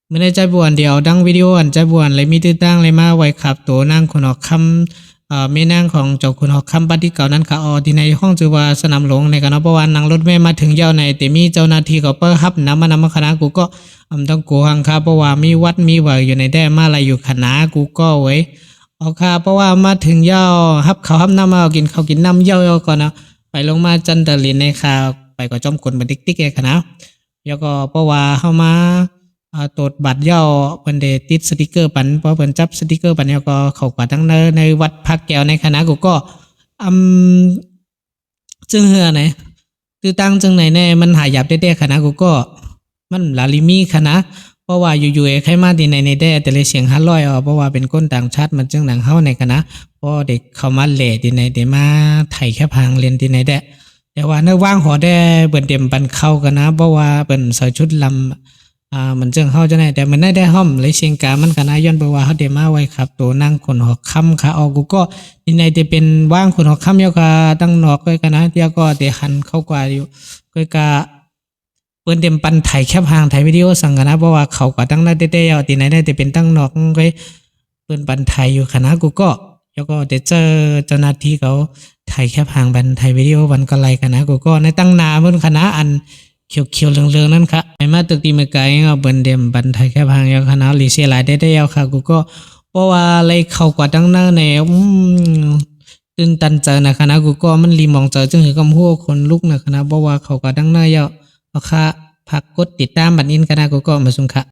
ไม่ได้ใจบวนเดียวดังวิดีโออันใจบวนเลยมีตื้อตั้งเลยมาไว้ขับตัวนางคนออกคำแม่นางของเจ้าคนออกคำปฏิเก่านั้นค่ะที่ในห้องจือว่าสนามหลวงในกันเนาะเพราะว่านางรถแม่มาถึงยาวในแต่มีเจ้าหน้าที่เขาเปิ้ลฮับนำมาคณะกูก็ต้องกูหังค่ะเพราะว่ามีวัดมีว่าอยู่ในแด้มาอะไรอยู่คณะกูก็ไว้เอาค่ะเพราะว่ามาถึงยาวฮับเขาฮับน้ำมาเอากินเขากินน้ำยาวก่อนนะไปลงมาจันทร์ลินในค่ะไปก็จอมกลบันติ๊กๆไอ้คณะแล้วก็เพราะว่าเข้ามาตรวจบัตรย่อเพิ่นได้ติดสติกเกอร์ปันเพราะเพิ่นจับสติกเกอร์ปันแล้วก็เข้ากว่าทั้งในวัดพระแก้วในคณะกูก็อืมจึงเฮือไหนคือตั้งจึงไหนแน่มันหายาบได้คณะกูก็มันลาลิมีคณะเพราะว่าอยู่ๆใครมาที่ในแด้แต่เลยเสียง500เพราะว่าเป็นคนต่างชาติมันจึงหนังเฮาในคณะเพราะเด็กเข้ามาแหล่ที่ในได้มาไถแค่พังเรียนที่ในแด้แต่ว่าในว่างหอได้เบิ่นเต็มปันเข้ากันนะเพราะว่าเป็นใส่ชุดลำมันจึงเข้าจะไหนแต่มันได้ห้อมเลยเชียงกามันกันนะย้อนไปว่าเขาเดมาไว้ครับตัวนั่งคนหอกค่ำขาออกกูก็นี่ในจะเป็นว่างคนหอกค่ำยกาตั้งนอกก็กันนะเดียวก็เดหันเข้ากว่าอยู่ก็กะเปิ้นเต็มปันไถแคบหางไถวิดีโอสั่งกันนะเพราะว่าเขาก็ตั้งหน้าเต้ๆเอาตีไหนได้แต่เป็นตั้งนอกก็เปิ้นปันไถอยู่คณะกูก็แล้วก็เดเจอเจ้าหน้าที่เขาไถแคบหางบันไถวิดีโอบันก็ไล่กันนะกูก็ในตั้งนาเพิ่นคณะอันเขียวๆเหลืองๆนั่นค่ะไอ้มาตึกตีเมกายก็เบิ่นเดมบันไทยแค่พังยาวคณะลีเซียหลายได้ยาวค่ะกูก็เพราะว่าอะไรเข้ากว่าตั้งหน้าในตื่นตันใจนะคณะกูก็มันรีมองเจอจึงคือกำหัวคนลุกนะคณะเพราะว่าเขากว่าตั้งหน้ายาวเอาค่ะพักกดติดตามบัดนี้คณะกูก็มาสุงค่ะ